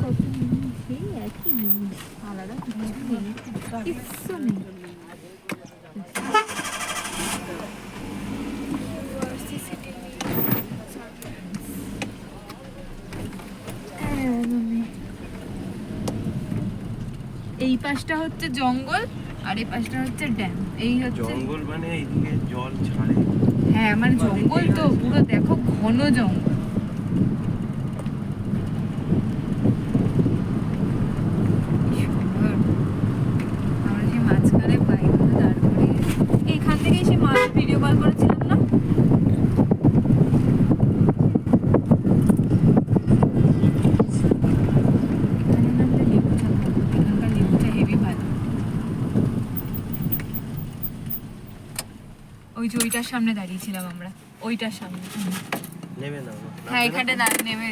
কত সেই একই জিনিস, আলাদা কিছু নেই। এই পাশটা হচ্ছে জঙ্গল আর এই পাশটা হচ্ছে ড্যাম। এই হচ্ছে জঙ্গল, মানে এইদিকে জল ছাড়ে। হ্যাঁ মানে জঙ্গল তো পুরো দেখো ঘন জঙ্গল। আমরা সেই মাঝখানে বাইকগুলো দাঁড় করে এইখান থেকে সে মাছ ভিডিও কল করেছিলাম না, এখানে নামলে লেবু চা খাবো, এখানকার লেবু চা হেভি ভালো। ওই যে ওইটার সামনে দাঁড়িয়েছিলাম আমরা, ওইটার সামনে। নেবে না? হ্যাঁ এখানটা নেমে